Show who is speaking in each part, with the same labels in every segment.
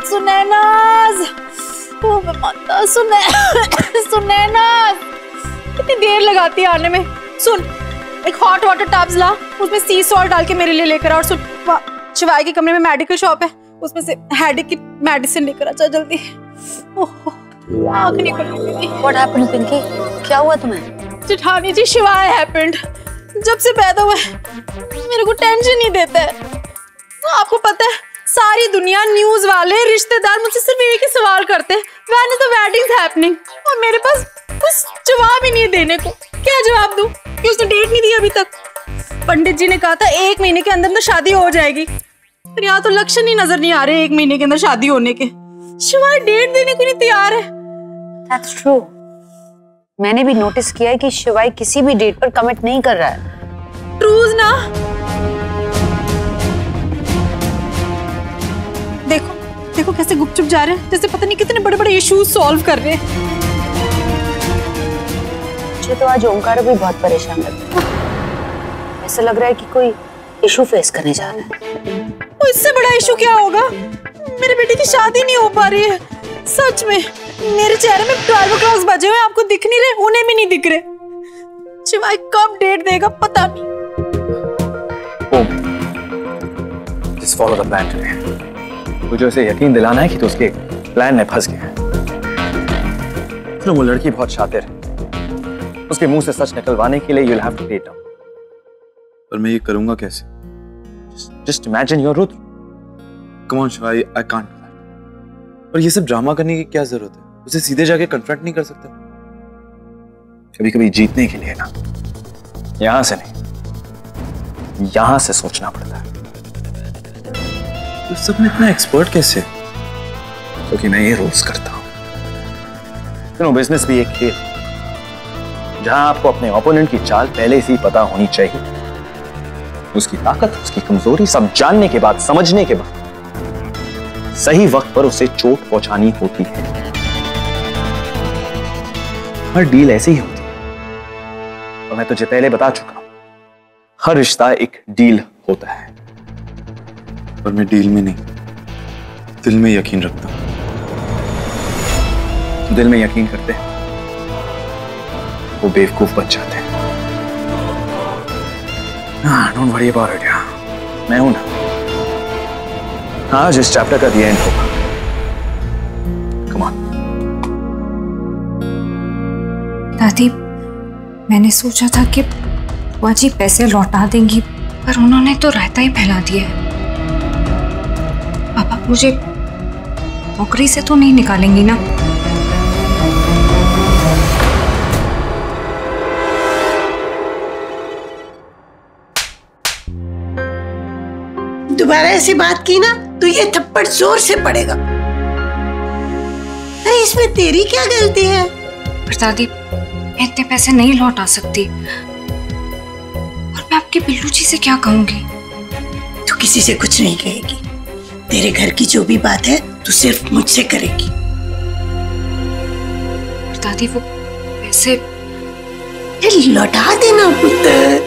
Speaker 1: सुनैनाज, ओ माता सुनैनाज, कितनी देर लगाती है आने में। सुन, एक हॉट वाटर टब्स ला, उसमें सी सॉल्ट डाल के मेरे लिए लेकर आ। और सुन, शिवाय के कमरे में मेडिकल शॉप है, उसमें से हेडेक की मेडिसिन लेकर आ, चल जल्दी। ओह, आँख नहीं खुल रही।
Speaker 2: What happened, Pinky? क्या हुआ तुम्हें?
Speaker 1: जेठानी जी, शिवाय हैपेंड। जब से पैदा हुआ है मेरे को टेंशन नहीं देता है। आपको पता है, सारी दुनिया, न्यूज वाले, रिश्तेदार मुझसे सिर्फ एक ही सवाल करते हैं, when is the wedding happening? और मेरे पास कुछ जवाब ही नहीं है देने को। क्या जवाब दूं कि उसने डेट नहीं दी अभी तक? पंडित जी ने कहा था 1 महीने के अंदर शादी हो जाएगी, पर यहाँ तो लक्षण ही नजर नहीं आ रहे 1 महीने के अंदर शादी होने के। शिवाय डेट देने को नहीं तैयार है।
Speaker 2: That's true. मैंने भी नोटिस किया है कि शिवाय किसी भी डेट पर कमिट नहीं कर रहा है।
Speaker 1: ट्रूज ना? देखो देखो कैसे गुपचुप जा रहे हैं, जैसे पता नहीं कितने बड़े बड़े इश्यूज सॉल्व कर रहे हैं।
Speaker 2: मुझे तो आज ओंकार भी बहुत परेशान लगता है। ऐसा लग रहा है कि कोई इशू फेस करने जा रहा है।
Speaker 1: वो इससे बड़ा इशू क्या होगा? मेरे बेटे की शादी नहीं हो पा रही है। सच में मेरे चेहरे में 12 o'clock बजे हुए, आपको दिख नहीं रहे, उन्हें भी नहीं दिख रहे। शिवाय कब डेट देगा पता नहीं।
Speaker 3: Just follow the plan today. तुझे उसे यकीन दिलाना है कि तू उसके प्लान में फंस गया है। वो लड़की बहुत शातिर है, उसके मुंह से सच निकलवाने के लिए you'll have to pay down.
Speaker 4: पर मैं ये करूंगा कैसे?
Speaker 3: Just imagine you're Rudra.
Speaker 4: Come on शिवाय, I can't. और ये सब ड्रामा करने की क्या जरूरत है? उसे सीधे जाके कन्फ्रंट नहीं कर सकता?
Speaker 3: कभी कभी जीतने के लिए ना, यहां से नहीं, यहां से सोचना पड़ता है।
Speaker 4: तो सब में इतना एक्सपर्ट कैसे?
Speaker 3: क्योंकि मैं ये रोज करता हूं। बिजनेस भी एक खेल, जहां आपको अपने ओपोनेंट की चाल पहले से ही पता होनी चाहिए, उसकी ताकत, उसकी कमजोरी सब जानने के बाद, समझने के बाद सही वक्त पर उसे चोट पहुंचानी होती है। हर डील ऐसी ही होती है, और मैं तुझे पहले बता चुका हूं, हर रिश्ता एक डील होता है।
Speaker 4: पर मैं डील में नहीं, दिल में यकीन रखता हूं।
Speaker 3: दिल में यकीन करते हैं वो बेवकूफ बन जाते हैं। डोंट वरी अबाउट इट, मैं हूं ना। आज इस चैप्टर का द एंड होगा। Come on.
Speaker 5: दादी, मैंने सोचा था कि बुआ जी पैसे लौटा देंगी, पर उन्होंने तो रायता ही फैला दिया है। पापा मुझे नौकरी से तो नहीं निकालेंगी ना?
Speaker 6: दोबारा ऐसी बात की ना तो ये थप्पड़ जोर से पड़ेगा। अरे इसमें तेरी क्या गलती है?
Speaker 5: पर दादी, मैं इतने पैसे नहीं लौटा सकती, और मैं आपके बिल्लू जी से क्या कहूंगी?
Speaker 6: तू किसी से कुछ नहीं कहेगी। तेरे घर की जो भी बात है तू सिर्फ मुझसे करेगी।
Speaker 5: पर दादी, वो पैसे
Speaker 6: लौटा देना पुत्र।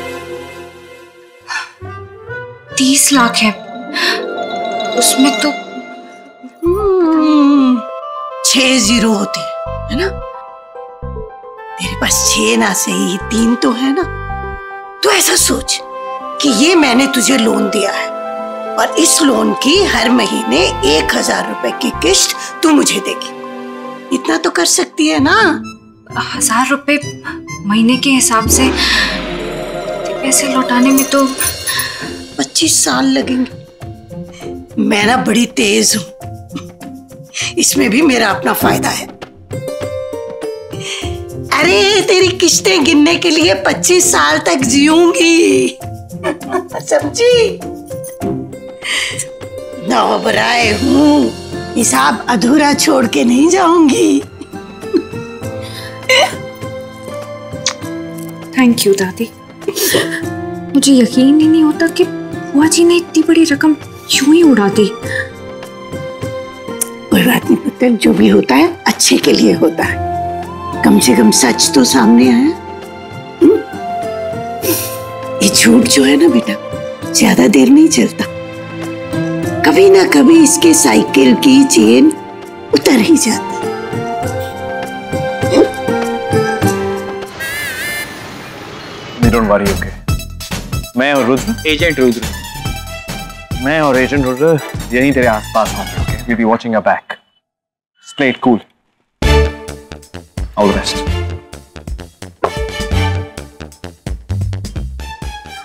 Speaker 5: 30 लाख है, उसमें तो
Speaker 6: 6 जीरो होते है ना? तेरे पास 6 ना सही 3 तो है ना? तो ऐसा सोच कि ये मैंने तुझे लोन दिया है, और इस लोन की हर महीने 1000 रुपए की किस्त तू मुझे देगी। इतना तो कर सकती है ना?
Speaker 5: 1000 रुपए महीने के हिसाब से पैसे लौटाने में तो
Speaker 6: 25 साल लगेंगे। मैं ना बड़ी तेज हूं, इसमें भी मेरा अपना फायदा है। अरे तेरी किस्तें गिनने के लिए 25 साल तक जीऊंगी। समझी? नौबराए हूं, हिसाब अधूरा छोड़ के नहीं जाऊंगी।
Speaker 5: थैंक यू दादी। मुझे यकीन ही नहीं होता कि बुआ जी ने इतनी बड़ी रकम यूं ही उड़ा दी।
Speaker 6: कोई बात नहीं पुत्र, जो भी होता है अच्छे के लिए होता है। कम से कम सच तो सामने आया। ये झूठ जो है ना बेटा, ज्यादा देर नहीं चलता। कभी ना कभी इसके साइकिल की चेन उतर ही जाती है।
Speaker 3: Don't worry, okay. मैं और रुद्र, एजेंट रुद्र, मैं और एजेंट रुद्र यहीं तेरे आसपास होंगे, okay? We'll be watching your back. Just play it cool. All the best.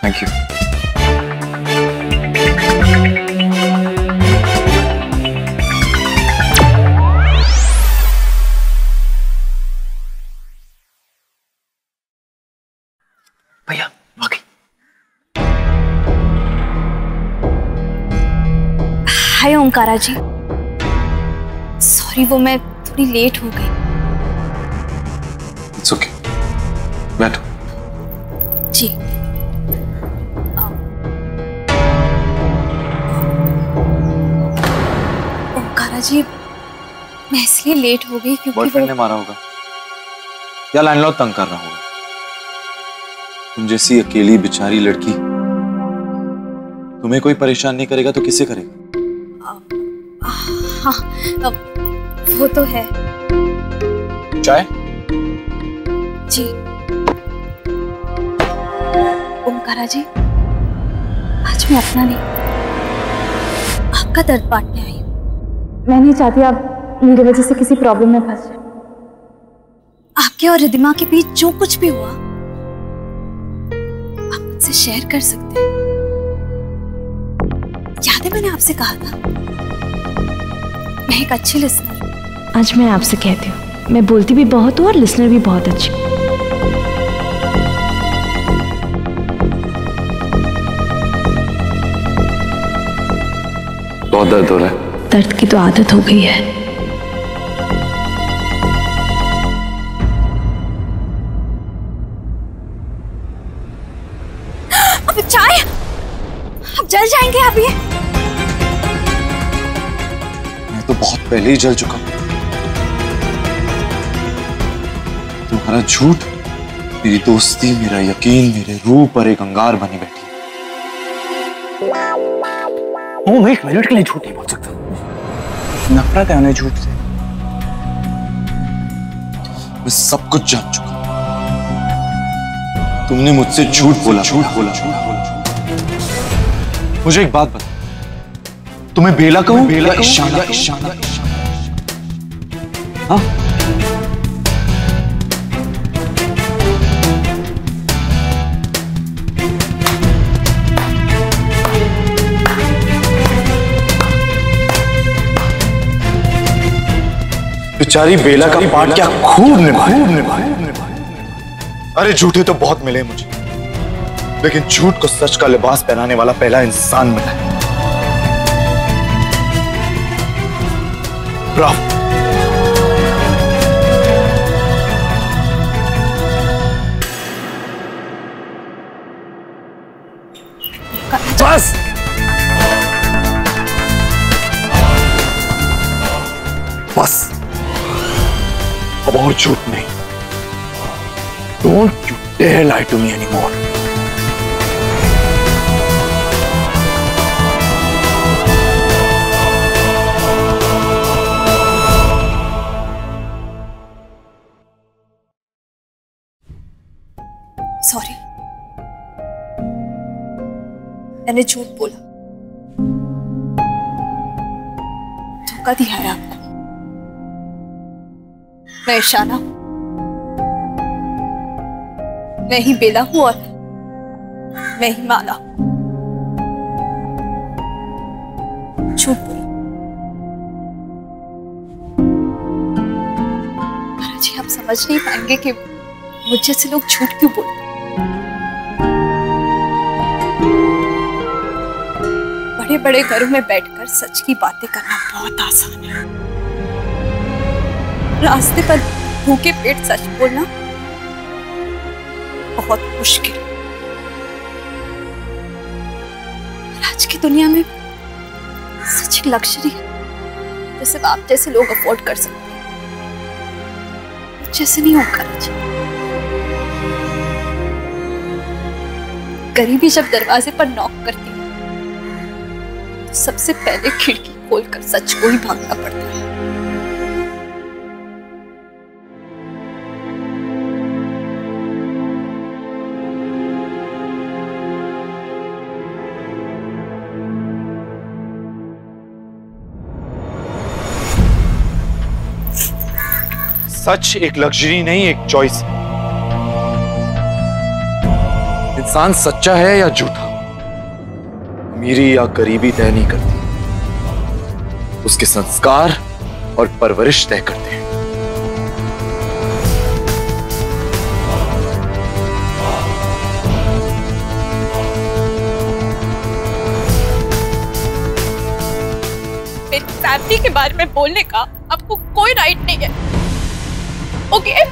Speaker 3: Thank you. भैया आ गई।
Speaker 5: हाय ओंकारा जी, सॉरी वो मैं थोड़ी लेट हो गई।
Speaker 4: इट्स ओके, बैठो।
Speaker 5: जी ओंकारा जी, मैं इसलिए लेट हो गई क्योंकि
Speaker 4: बॉयफ्रेंड ने मारा होगा या लैंडलॉर्ड तंग कर रहा होगा। तुम जैसी अकेली बेचारी लड़की, तुम्हें कोई परेशान नहीं करेगा तो किसे करेगा?
Speaker 5: हाँ वो तो है।
Speaker 4: चाय?
Speaker 5: जी ओंकारा जी, आज मैं अपना नहीं आपका दर्द बांटने आई हूँ।
Speaker 1: मैं नहीं चाहती आप मेरी वजह से किसी प्रॉब्लम में फंस जाए।
Speaker 5: आपके और रिदिमा के बीच जो कुछ भी हुआ आप मुझसे शेयर कर सकते हैं। याद है मैंने आपसे कहा था मैं एक अच्छी लिसनर हूँ।
Speaker 7: आज मैं आपसे कहती हूँ, मैं बोलती भी बहुत हूँ और लिसनर भी बहुत अच्छी।
Speaker 4: बहुत दर्द हो रहा है।
Speaker 7: दर्द की तो आदत हो गई है।
Speaker 5: अब चाय, अब जल जाएंगे आप ये।
Speaker 4: मैं तो बहुत पहले ही जल चुका। तुम्हारा झूठ, मेरी दोस्ती, मेरा यकीन, मेरे रूह पर एक अंगार बनी बैठी।
Speaker 3: मैं एक मिनट के लिए झूठ नहीं बोल सकता। नफरत है उन्हें झूठ से।
Speaker 4: मैं सब कुछ जान चुका। तुमने मुझसे झूठ बोला। मुझे एक बात बता, तुम्हें बेला कहूं या ईशाना? हाँ? बेचारी बेला का पार्ट क्या खूब निभाया। अरे झूठे तो बहुत मिले मुझे, लेकिन झूठ को सच का लिबास पहनाने वाला पहला इंसान मिला है। ब्रावो।
Speaker 3: बस बस, अब और झूठ नहीं। Don't you dare lie to me anymore.
Speaker 5: Sorry, मैंने झूठ बोला, धोखा दिया है आपको। मैं ईशाना हूं, मैं ही बेला हूं और मैं ही माला हूं। झूठ बोला। महाराज, आप समझ नहीं पाएंगे कि मुझे से लोग झूठ क्यों बोलते। बड़े बड़े घरों में बैठकर सच की बातें करना बहुत आसान है, रास्ते पर भूखे पेट सच बोलना बहुत मुश्किल। आज की दुनिया में सच एक लग्जरी है जो सिर्फ आप जैसे लोग अफोर्ड कर सकते हैं, जैसे नहीं होकर। गरीबी जब दरवाजे पर नॉक करती है
Speaker 1: सबसे पहले खिड़की खोलकर सच को ही भागना पड़ता है।
Speaker 4: सच एक लग्जरी नहीं, एक चॉइस है। इंसान सच्चा है या झूठा, अमीरी या गरीबी तय नहीं करती, उसके संस्कार और परवरिश तय करते हैं।
Speaker 1: मेरी फैमिली के बारे में बोलने का आपको कोई राइट नहीं है, ओके?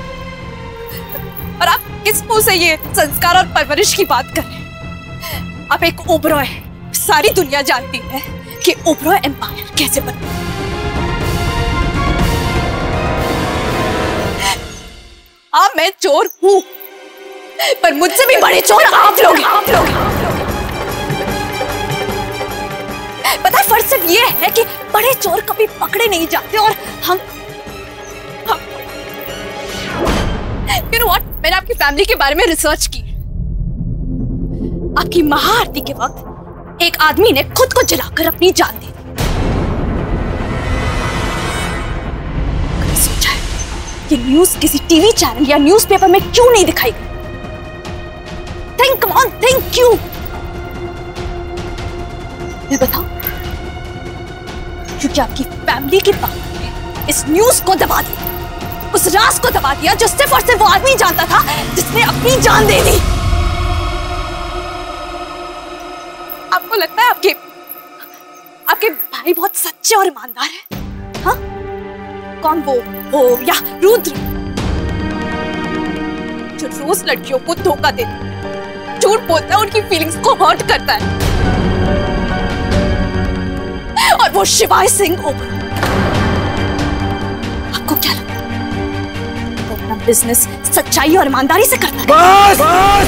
Speaker 1: और आप किस मुंह से ये संस्कार और परवरिश की बात कर रहे हैं? आप एक ओबरॉय, सारी दुनिया जानती है कि ओबरॉय एम्पायर कैसे बना। हाँ, मैं चोर हूं, पर मुझसे भी बड़े चोर आप लोग हैं। पता है, फर्क सिर्फ ये है कि बड़े चोर कभी पकड़े नहीं जाते और हम You know what? मैंने आपकी फैमिली के बारे में रिसर्च की। आपकी महाआरती के वक्त एक आदमी ने खुद को जलाकर अपनी जान दे दी। कभी सोचा है कि न्यूज़ किसी टीवी चैनल या न्यूज़पेपर में क्यों नहीं दिखाई गई? थिंक, कम ऑन, थिंक, क्यों? मैं बताऊं? क्योंकि आपकी फैमिली के पावर ने इस न्यूज़ को दबा दिया, उस राज को दबा दिया जो सिर्फ और सिर्फ वो आदमी जानता था जिसने अपनी जान दे दी। आपको लगता है आपके भाई बहुत सच्चे और ईमानदार हैं? हाँ? कौन वो या रुद्र, जो रोज लड़कियों को धोखा देता है, झूठ बोलता है, उनकी फीलिंग्स को हर्ट करता है, और वो शिवाय सिंह ओबरॉय। आपको क्या लगता है अपना बिजनेस सच्चाई और ईमानदारी से करता है?
Speaker 4: बस! बस!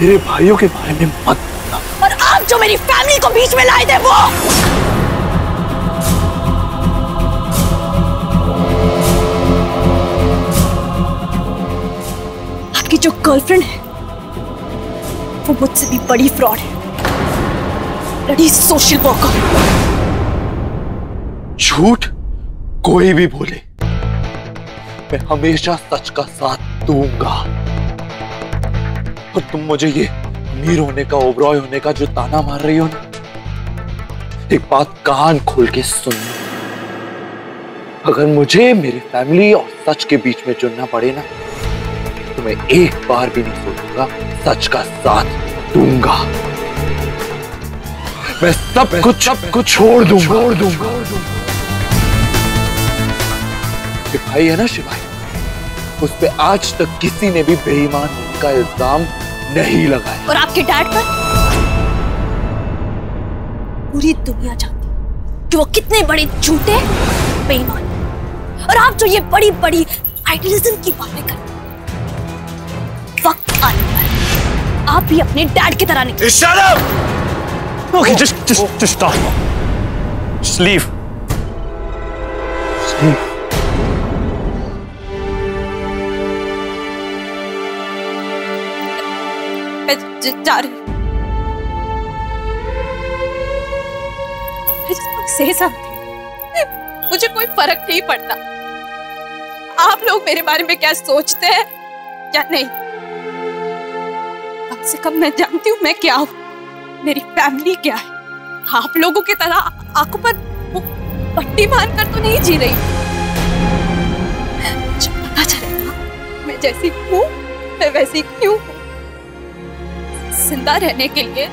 Speaker 4: मेरे भाइयों के बारे में मत बोलना।
Speaker 1: और आप जो मेरी फैमिली को बीच में लाए थे वो आपकी जो गर्लफ्रेंड है वो मुझसे भी बड़ी फ्रॉड है, बड़ी सोशल वर्कर।
Speaker 4: झूठ कोई भी बोले, मैं हमेशा सच का साथ दूंगा। और तुम मुझे ये अमीर होने का, ओबरॉय होने का जो ताना मार रही हो ना, एक बात कान खोल के सुन, अगर मुझे मेरी फैमिली और सच के बीच में चुनना पड़े ना, तो मैं एक बार भी नहीं सोचूंगा, सच का साथ दूंगा। मैं सब कुछ छोड़ दूंगा। ये भाई है ना शिवाय, उस पे आज तक किसी ने भी बेईमान होने का इल्जाम नहीं लगाया।
Speaker 1: और आपके डैड पर पूरी दुनिया जानती है कि वो कितने बड़े झूठे बेईमान, और आप जो ये बड़ी बड़ी आइडियलिज्म की बातें करते हैं, वक्त आने पर आप भी अपने डैड की तरह निकले।
Speaker 3: Shut up! Okay, just stop. Just leave. Just leave.
Speaker 1: मैं जा रही हूँ। I just want to say something. मुझे कोई फर्क नहीं पड़ता आप लोग मेरे बारे में क्या सोचते हैं या नहीं। कम से कम मैं जानती हूँ मैं क्या हूँ, मेरी फैमिली क्या है। आप लोगों की तरह आंखों पर वो पट्टी बांधकर तो नहीं जी रही। जब पता चलेगा मैं जैसी हूँ मैं वैसी क्यों हूँ, जिंदा रहने के लिए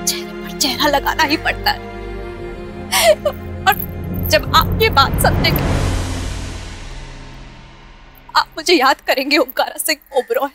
Speaker 1: चेहरे पर चेहरा लगाना ही पड़ता है। और जब आप ये बात समझेंगे, आप मुझे याद करेंगे ओमकारा सिंह ओबरॉय।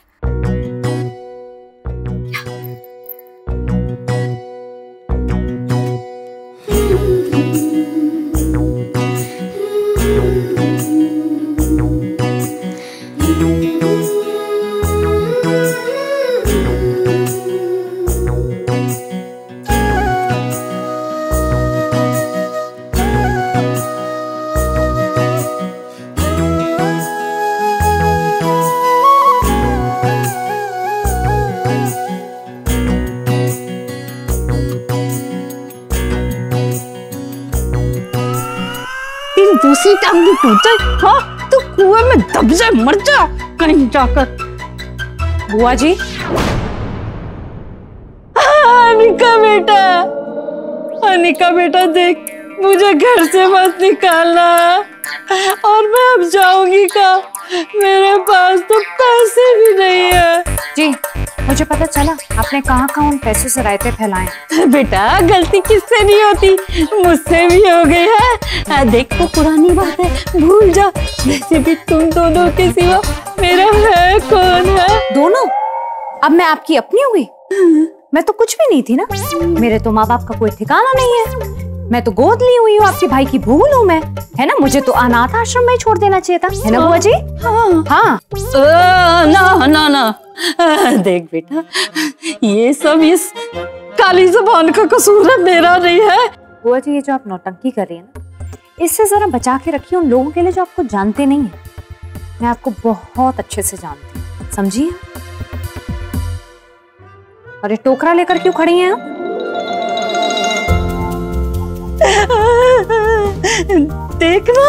Speaker 1: किसी टांग टूटे। हाँ तू कुएं में दब जाए, मर जा कहीं जाकर।
Speaker 5: बुआ जी।
Speaker 1: अनिका बेटा, अनिका बेटा देख, मुझे घर से मत निकालना, और मैं अब जाऊंगी कहाँ? मेरे पास तो पैसे भी नहीं है।
Speaker 5: जी मुझे पता चला आपने कहाँ उन पैसों से रायते फैलाए।
Speaker 1: बेटा गलती किससे नहीं होती, मुझसे भी हो गई है। देख वो पुरानी बात है, भूल जा। वैसे भी तुम दोनों के सिवा मेरा है कौन है?
Speaker 5: दोनों? अब मैं आपकी अपनी हो गई? मैं तो कुछ भी नहीं थी ना, मेरे तो माँ बाप का कोई ठिकाना नहीं है। मैं तो गोद ली हुई हूँ, आपके भाई की भूल हूँ मैं, है ना? मुझे तो अनाथ आश्रम में ही छोड़ देना चाहिए था, है ना बुआ जी? हाँ।
Speaker 1: ना ना ना, देख बेटा, ये सब इस काली ज़बान का कसूर है, मेरा नहीं है।
Speaker 5: बुआ जी ये जो आप नौटंकी कर रही है ना, इससे जरा बचा के रखिए उन लोगों के लिए जो आपको जानते नहीं है। मैं आपको बहुत अच्छे से जानती हूँ, समझिए? और ये टोकरा लेकर क्यों खड़ी हैं आप?
Speaker 1: देखना,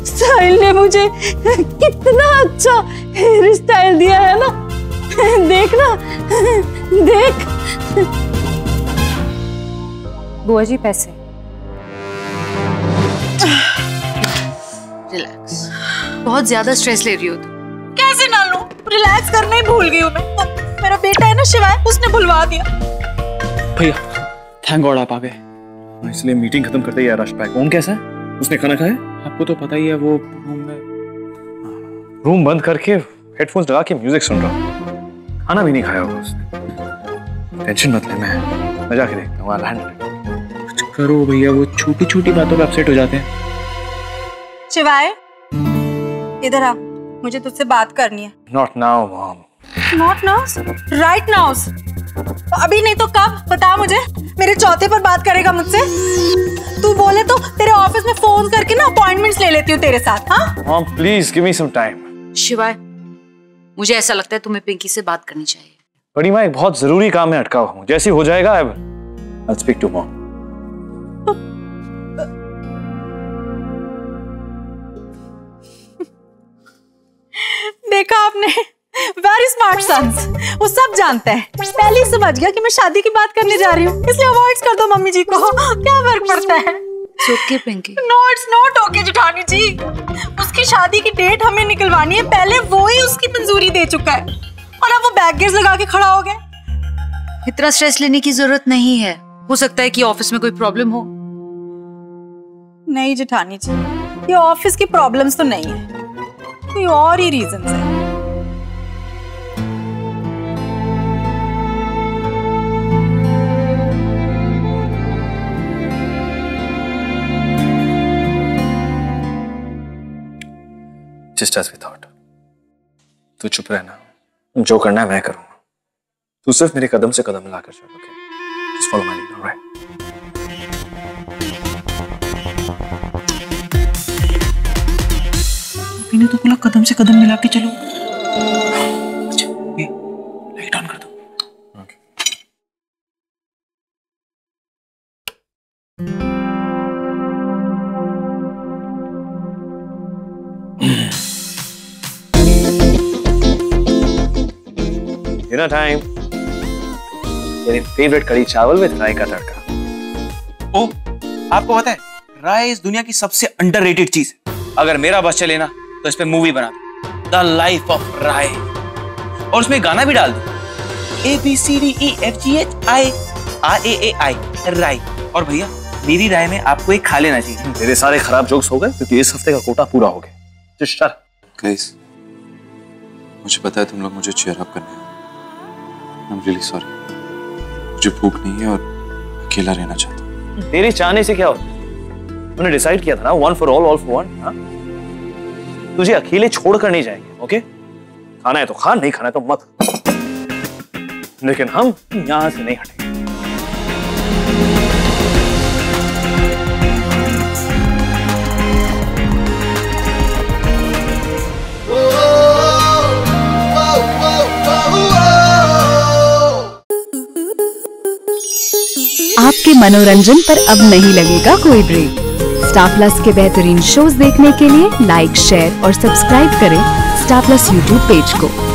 Speaker 1: स्टाइल ने मुझे कितना अच्छा हेयर स्टाइल दिया है ना, देखना, देख।
Speaker 5: बुआ जी पैसे।
Speaker 2: रिलैक्स, बहुत ज्यादा स्ट्रेस ले रही हो तुम।
Speaker 1: कैसे ना लूं, रिलैक्स करना ही भूल गई हूँ मैं। मेरा बेटा है ना शिवाय, उसने भुलवा दिया।
Speaker 3: भैया थैंक गॉड आप आ गए, इसलिए मीटिंग खत्म करते ही रश बैक। ओम कैसा है? उसने खाना खाया?
Speaker 8: आपको तो पता ही है, वो
Speaker 3: रूम बंद करके हेडफोन्स लगा के म्यूजिक सुन रहा हूँ। खाना भी नहीं खाया होगा उसने। टेंशन मत ले, मैं जाके देखता हूँ।
Speaker 8: कुछ करो भैया, वो छोटी छोटी बातों पे अपसेट हो जाते हैं।
Speaker 1: शिवाय इधर आ, मुझे तुझसे बात करनी है।
Speaker 3: Not now mom.
Speaker 1: Not now? Right now. अभी नहीं तो कब? बता मुझे। मेरे चौथे पर बात करेगा मुझसे? तू बोले तो तेरे ऑफिस में फोन करके ना अपॉइंटमेंट्स ले लेती हूँ तेरे साथ। हाँ
Speaker 3: mom please give me some time.
Speaker 2: शिवाय मुझे ऐसा लगता है तुम्हें पिंकी से बात करनी चाहिए।
Speaker 3: बड़ी माँ एक बहुत जरूरी काम में अटका हूँ, जैसे हो जाएगा I'll speak to mom।
Speaker 1: देखा आपने, वेरी स्मार्ट सन्स, वो सब जानते हैं। पहले ही समझ गया कि मैं शादी की बात करने जा रही हूँ, इसलिए अवॉइड कर दो मम्मी जी को, क्या फर्क पड़ता है?
Speaker 2: Okay Pinky.
Speaker 1: No it's not okay जेठानी जी, उसकी शादी की डेट हमें निकलवानी है, पहले वो ही उसकी मंजूरी दे चुका है, और अब वो बैगेज लगा के खड़ा हो गया।
Speaker 2: इतना स्ट्रेस लेने की जरूरत नहीं है, हो सकता है कि ऑफिस में कोई प्रॉब्लम हो।
Speaker 1: नहीं जेठानी जी, ये ऑफिस की प्रॉब्लम्स तो नहीं है, कोई और ही रीजंस है।
Speaker 3: Just as we thought। तू चुप रहना, जो करना है मैं करूंगा, तू सिर्फ मेरे कदम से कदम मिलाकर चल। Okay just follow my lead, all right?
Speaker 8: मैंने तो बोला कदम से कदम मिला के चलो। लाइट ऑन कर दो।
Speaker 3: Dinner time. मेरी फेवरेट कड़ी चावल विद राई का तड़का।
Speaker 8: ओ, आपको पता है राय इस दुनिया की सबसे अंडररेटेड चीज है। अगर मेरा बस चले ना तो इस पे मूवी बना दो, द लाइफ ऑफ राय, और उसमें गाना भी डाल दो, ABCDEFGHIRAAI राय। और भैया मेरी राय में आपको एक खा लेना चाहिए।
Speaker 3: मेरे सारे खराब जोक्स हो गए क्योंकि इस हफ्ते का कोटा पूरा हो गया। Just shut up।
Speaker 9: गाइस, मुझे पता है तुम लोग मुझे चीयर अप करने हैं। I'm really sorry। मुझे भूख नहीं है और अकेला रहना चाहता हूँ।
Speaker 3: तेरे चाहने से क्या होता? मैंने डिसाइड किया था ना, one for all for one। हाँ? तुझे अकेले छोड़कर नहीं जाएंगे, ओके? खाना है तो खा, नहीं खाना है तो मत। लेकिन हम यहां से नहीं हटेंगे।
Speaker 10: आपके मनोरंजन पर अब नहीं लगेगा कोई ब्रेक। स्टार प्लस के बेहतरीन शोज देखने के लिए लाइक, शेयर और सब्सक्राइब करें स्टार प्लस यूट्यूब पेज को।